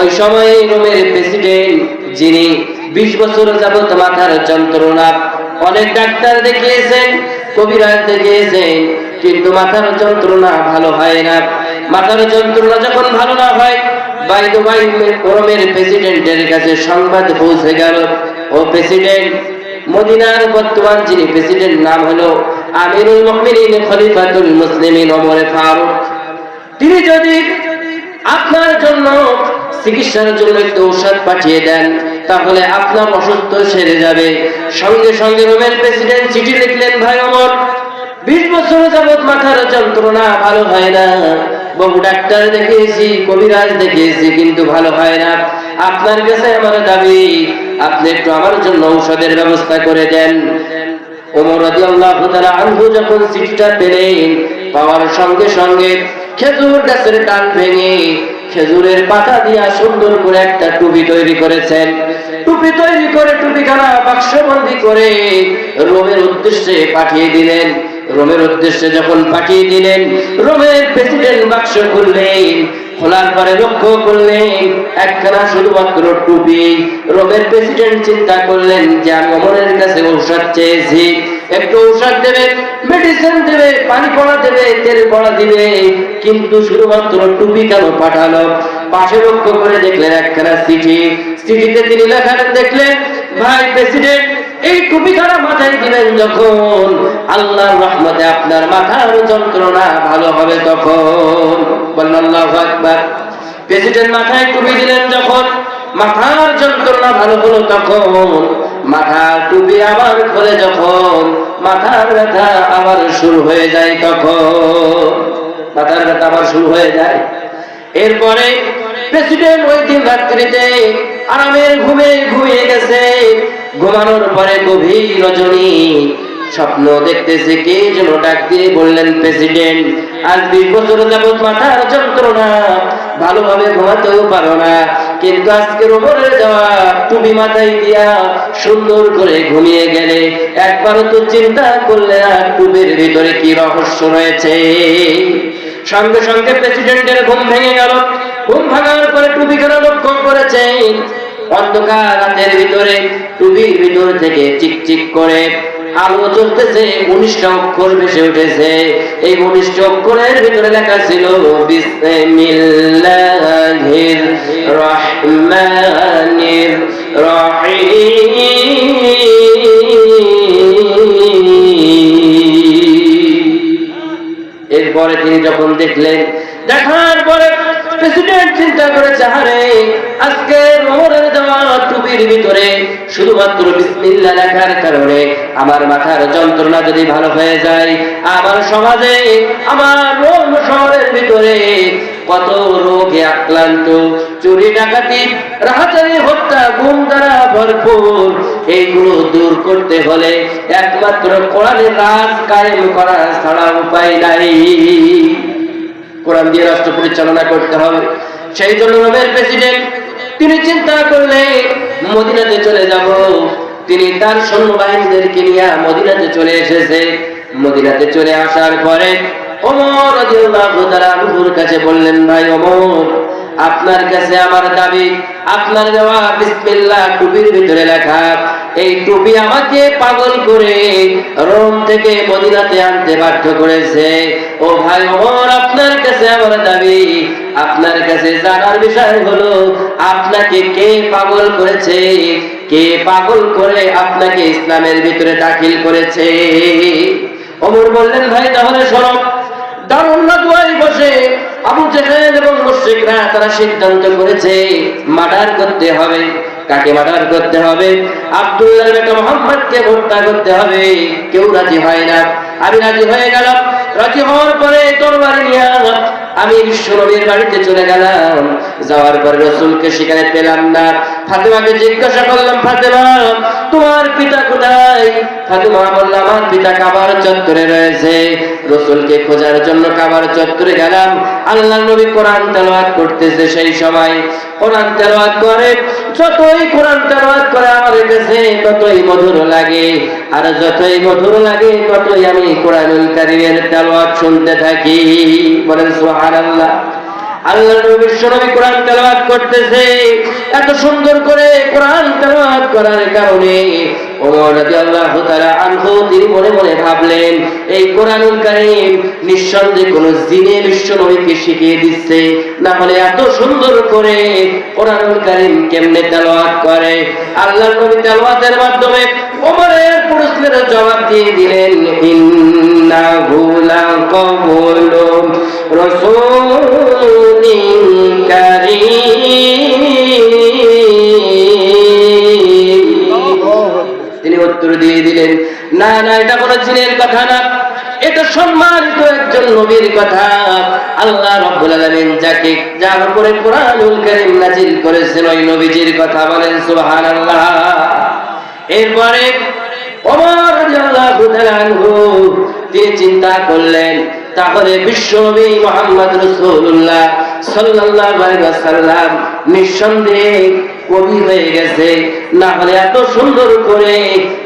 ওই সময় রোমের প্রেসিডেন্ট, যিনি 20 বছর যাবত মাথার যন্ত্রণা, অনেক ডাক্তার দেখিয়েছেন, কবিরাজ দেখিয়েছেন, কিন্তু মাথার যন্ত্রণা ভালো হয় না। মাথার যন্ত্রণা যখন ভালো না হয়, রোমের প্রেসিডেন্টের কাছে সংবাদ পৌঁছে গেল, ও প্রেসিডেন্ট, মদিনার বর্তমান যিনি প্রেসিডেন্ট নাম হলো আমিরুল মুমিনিন খলিফাতুল মুসলিমিন ওমর ফারুক, তিনি যদি আপনার জন্য চিকিৎসার জন্য একটু ঔষধ পাঠিয়ে দেন, তাহলে আপনার অসুস্থ সেরে যাবে। সঙ্গে সঙ্গে রোমের প্রেসিডেন্ট চিঠি লিখলেন, ভাই ওমর, 20 বছর যাবত মাথার যন্ত্রণা ভালো হয় না, বহু ডাক্তার দেখিয়েছি, কবিরাজ দেখিয়েছি, কিন্তু ভালো হয় না। আপনার কাছে আমার দাবি, আপনি একটু আমার জন্য ঔষধের ব্যবস্থা করে দেন। ওমর রাদিয়াল্লাহু তাআলা আনহু যখন চিঠিটা পেলেন, পাওয়ার সঙ্গে সঙ্গে খেজুর গাছের ডাল ভেঙে খেজুরের পাতা দিয়া সুন্দর করে একটা টুপি তৈরি করেছেন। টুপি তৈরি করে টুপিখানা বাক্সবন্দি করে রোমের উদ্দেশ্যে পাঠিয়ে দিলেন। রোমের উদ্দেশ্যে যখন পাঠিয়ে দিলেন, রোমের প্রেসিডেন্ট বাক্স খুললেন, খোলার পরে লক্ষ্য করলেন একখানা শুধুমাত্র টুপি। রোমের প্রেসিডেন্ট চিন্তা করলেন যে আমি ওমরের কাছে ঔষধ চেয়েছি, একটু ঔষধ দেবে, মেডিসিন দেবে, পানি পড়া দেবে, তেল পড়া দিবে, কিন্তু শুধুমাত্র টুপি কেন পাঠালো? পাশে লক্ষ্য করে দেখলেন একখানা চিঠি। চিঠিতে তিনি লেখা দেখলেন, ভাই প্রেসিডেন্ট, এই টুপিখানা মাথায় দিবেন যখন, আল্লাহর রহমতে আপনার মাথার যন্ত্রণা ভালো হবে তখন। বলেন আল্লাহু আকবার। প্রেসিডেন্ট মাথায় টুপি দিলেন যখন, মাথার যন্ত্রণা ভালো হলো তখন। মাথার টুপি আবার খুলে যখন মাথার ব্যথা আবার শুরু হয়ে যায় তখন। মাথার ব্যথা আবার শুরু হয়ে যায়। এরপরে প্রেসিডেন্ট ওই দিন রাত্রিতে আরামের ঘুমে ঘুমিয়ে গেছে। ঘুমানোর পরে গভীর রজনী স্বপ্ন দেখতেছে, কে যেন ডাক দিয়ে বললেন, প্রেসিডেন্ট, আজ 20 বছর যাবত মাথার যন্ত্রণা, ভালোভাবে ঘুমাতেও পারো না, কিন্তু আজকে ওমরের দেওয়া টুপি মাথায় দিয়া সুন্দর করে ঘুমিয়ে গেলে একবারও তো চিন্তা করলে না টুপির ভিতরে কি রহস্য রয়েছে? সঙ্গে সঙ্গে প্রেসিডেন্টের ঘুম ভেঙে গেল। ঘুম ভাঙার পরে টুপিখানা লক্ষ্য করেছে, অন্ধকার রাতের ভিতরে টুপির ভিতর থেকে চিকচিক করে আলো চলতেছে, 19টা অক্ষর ভেসে উঠেছে। এই 19টা অক্ষরের ভিতরে লেখা ছিল বিসমিল্লাহির রহমানির রহিম। এরপরে তিনি যখন দেখলেন, দেখার পরে প্রেসিডেন্ট চিন্তা করেছে, আরে আজকে ওমরের দেওয়া টুপির ভিতরে শুধুমাত্র বিসমিল্লাহ লেখার কারণে আমার মাথার যন্ত্রণা যদি ভালো হয়ে যায়, আমার সমাজে, আমার রোম শহরের ভিতরে কত রোগে আক্রান্ত, চুরি ডাকাতি, রাহাজানি, হত্যা, গুম দ্বারা ভরপুর, এইগুলো দূর করতে হলে একমাত্র কোরআনের রাজ কায়েম করা ছাড়া উপায় নাই। কোরআন দিয়ে রাষ্ট্র পরিচালনা করতে হবে। সেই জন্য রোমের প্রেসিডেন্ট তিনি চিন্তা করলেন, মদিনাতে চলে যাব। তিনি তার সৈন্যবাহিনীদেরকে নিয়ে মদিনাতে চলে এসেছে। মদিনাতে চলে আসার পরে ওমর রাদিয়াল্লাহু তাআলা আনহুর কাছে বললেন, ভাই ওমর, আপনার কাছে আমার দাবি, আপনার দেওয়া বিসমিল্লাহ টুপির ভিতরে লেখা এই টুপি আমাকে পাগল করে রোম থেকে মদিনাতে আনতে বাধ্য করেছে। ও ভাই ওমর, আপনার কাছে আমার দাবি, আপনার কাছে জানার বিষয় হলো আপনাকে কে পাগল করেছে, কে পাগল করে আপনাকে ইসলামের ভিতরে দাখিল করেছে। ওমর বললেন, ভাই তাহলে শোনো, দারুন নাদওয়ায় বসে আবু জেহেল এবং মুশরিকরা তারা সিদ্ধান্ত করেছে মার্ডার করতে হবে। কাকে মার্ডার করতে হবে? আব্দুল্লাহর বেটা মুহাম্মদকে হত্যা করতে হবে। কেউ রাজি হয় না। আমি রাজি হয়ে গেলাম। রাজি হওয়ার পরে তরবারি নিয়ে আমি বিশ্বনবীর বাড়িতে চলে গেলাম। যাওয়ার পরে রাসূলকে সেখানে পেলাম না। ফাতেমাকে জিজ্ঞাসা করলাম, ফাতেমা, তোমার পিতা কোথায়? ফাতেমা বলল, আমার পিতা কাবার চত্বরে রয়েছে। রাসূলকে খোঁজার জন্য কাবার চত্বরে গেলাম। আল্লাহর নবী কোরআন তেলাওয়াত করতেছে। সেই সময় কোরআন তেলাওয়াত করে, যতই কোরআন তেলাওয়াত করে আমার কাছে ততই মধুর লাগে, আর যতই মধুর লাগে ততই আমি কোরআনুল কারীমের তেলাওয়াত শুনতে থাকি। বলেন সুবহানাল্লাহ। আল্লাহর নবী বিশ্বনবী কোরআন তেলাওয়াত করতেছে। এত সুন্দর করে কোরআন তেলাওয়াত করার কারণে ওমর রাদিয়াল্লাহু তাআলা আনহু তিনি মনে মনে ভাবলেন, এই কোরআনুল কারীম নিঃসন্দেহে কোন জিনে বিশ্বনবীকে শিখিয়ে দিচ্ছে, না হলে এত সুন্দর করে কোরআনুল কারীম কেমনে তেলাওয়াত করে। আল্লাহর নবী তেলাওয়াতের মাধ্যমে ওমরের প্রশ্নের জবাব দিয়ে দিলেন, ইন্নাহু লাকাউলু রাসূলিন কারীম। তিনি উত্তর দিয়ে দিলেন, না না, এটা কোনো জিনের কথা না, এটা সম্মানিত একজন নবীর কথা। আল্লাহ রাব্বুল আলামিন যার উপরে কোরআনুল কারীম নাযিল করেছেন ওই নবীজির কথা। বলেন সুবহানাল্লাহ। এরপরে ওমর রাদিয়াল্লাহু তাআলা আনহু তিনি চিন্তা করলেন, তাহলে বিশ্বনবী মুহাম্মদ রাসূলুল্লাহ সাল্লাল্লাহু আলাইহি ওয়াসাল্লাম নিঃসন্দেহে কবি হয়ে গেছে, না হলে এত সুন্দর করে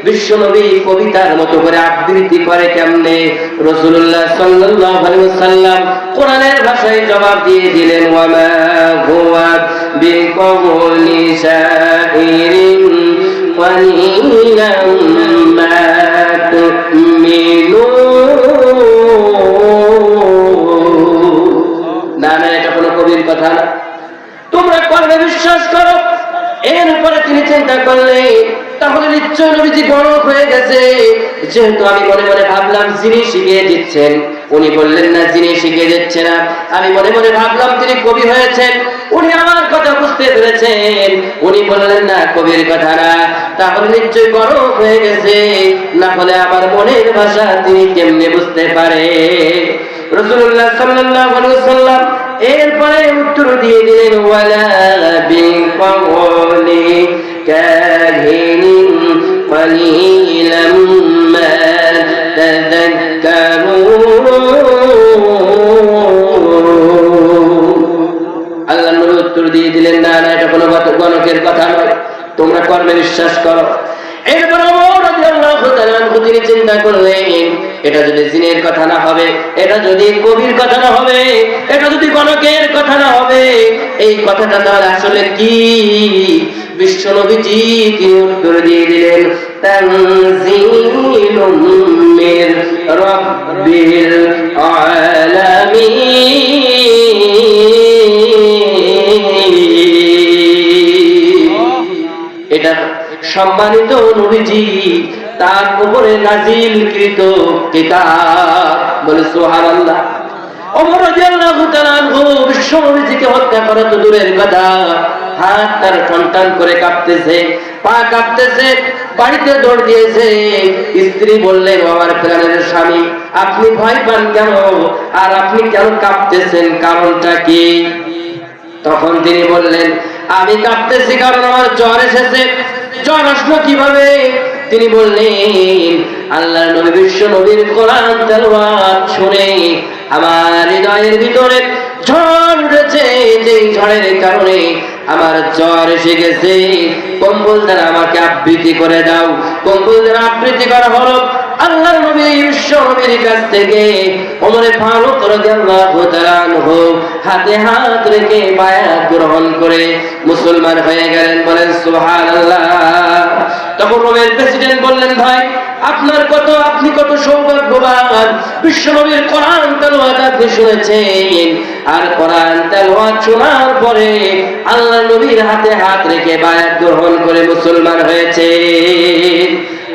বিশ্বনবী কবিতার মতো করে আবৃত্তি করে কেমনে? রাসূলুল্লাহ সাল্লাল্লাহু আলাইহি ওয়াসাল্লাম কোরআনের ভাষায় জবাব দিয়ে দিলেন, ওয়া মা হুয়া বিকওলি শাইরিন ওয়ালিলাম মা তুমিনুন। না না, এটা কোনো কবির কথা না, তোমরা কর্মে বিশ্বাস করো। এরপরে তিনি চিন্তা করলেন, তাহলে নিশ্চয় নবীজি গণক হয়ে গেছে, যেহেতু আমি মনে মনে ভাবলাম যিনি শিখিয়ে দিচ্ছেন। উনি বললেন না যিনি শিখিয়ে দিচ্ছে না, আমি মনে মনে ভাবলাম তিনি কবি হয়েছেন। উনি আমার কথা বুঝতে পেরেছেন, উনি বললেন না কবির কথা না, তাহলে নিশ্চয় গণক হয়ে গেছে, না হলে আমার মনের ভাষা তিনি কেমনে বুঝতে পারে? রাসূলুল্লাহ সাল্লাল্লাহু আলাইহি ওয়াসাল্লাম এরপরে উত্তর দিয়ে দিলেন, ওয়ালা বিকওলি কাহিনিন ক্বালিলাম মা তাযাক্কারুন। আল্লাহ নবী উত্তর দিয়ে দিলেন, না না, এটা কোনো গণকের কথা নয়, তোমরা কর্মে বিশ্বাস করো। এরপর ওমর রাদিয়াল্লাহু তাআলা আনহু তিনি চিন্তা করলেন, এটা যদি জিনের কথা না হবে, এটা যদি কবির কথা না হবে, এটা যদি গণকের কথা না হবে, এই কথাটা তাহলে আসলে কি? বিশ্বনবীজি তিনি উত্তর দিয়ে দিলেন, তানজিলুম মির রাব্বিল আলামিন। এটা সম্মানিত নবীজি তার উপরে নাযিলকৃত কিতাব। বলে সুবহানাল্লাহ। ওমর রাদিয়াল্লাহু তাআলা আনহু বিশ্বনবীজিকে হত্যা করা তো দূরের কথা, হাত তার সন্তান করে কাঁপতেছে, পা কাঁপতেছে, বাড়িতে দৌড় দিয়েছে। স্ত্রী বললেন, আমার প্রাণের স্বামী, আপনি ভয় পান কেন? আর আপনি কেন কাঁপতেছেন, কারণটা কি? তখন তিনি বললেন, আমি কাঁপতেছি কারণ আমার জ্বর এসেছে। জ্বর আসলো কিভাবে? তিনি বললেন, আল্লাহর নবী বিশ্ব নবীর কোরআন তেলাওয়াত শুনে আমার হৃদয়ের ভিতরে ঝড় উঠেছে, যেই ঝড়ের কারণে আমার জ্বর এসে গেছে। কম্বল দ্বারা আমাকে আবৃত্তি করে দাও। কম্বল দ্বারা আবৃত্তি করা হলো। আল্লাহর নবী বিশ্ব নবীর কাছ থেকে ওমরে ফারুক রাদিয়াল্লাহু তাআলা আনহু হাতে হাত রেখে বায়াত গ্রহণ করে মুসলমান হয়ে গেলেন। বলেন সুবহানাল্লাহ। তখন রোমের প্রেসিডেন্ট বললেন, ভাই আপনি কত সৌভাগ্যবান, বিশ্ব নবীর কোরআন তেলাওয়াত আপনি শুনেছেন, আর কোরআন তেলাওয়াত শোনার পরে আল্লাহর নবীর হাতে হাত রেখে বায়াত গ্রহণ করে মুসলমান হয়েছে।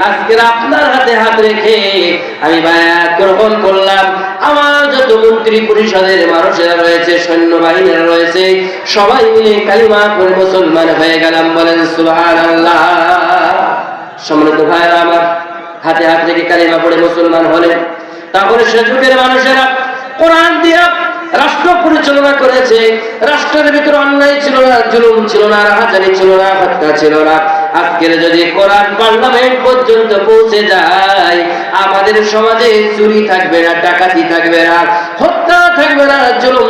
আজকে আপনার হাতে হাত রেখে আমি বায়াত গ্রহণ করলাম। আমার যত মন্ত্রী পরিষদের মানুষেরা রয়েছে, সৈন্যবাহিনীরা রয়েছে, সবাই মিলে কালিমা পড়ে মুসলমান হয়ে গেলাম। বলেন সুবহানাল্লাহ। সম্মানিত ভাইরা আমার, হাতে হাত রেখে কালিমা পড়ে মুসলমান হলেন। তারপরে সে যুগের মানুষেরা কোরআন দিয়ে রাষ্ট্র পরিচালনা করেছে। রাষ্ট্রের ভিতরে অন্যায় ছিল না, জুলুম ছিল না, রাহাজানি ছিল না, হত্যা ছিল না। আজকের যদি কোরআন পার্লামেন্ট পর্যন্ত পৌঁছে যায়, আমাদের সমাজে চুরি থাকবে না, ডাকাতি থাকবে না, হত্যা থাকবে না, জুলুম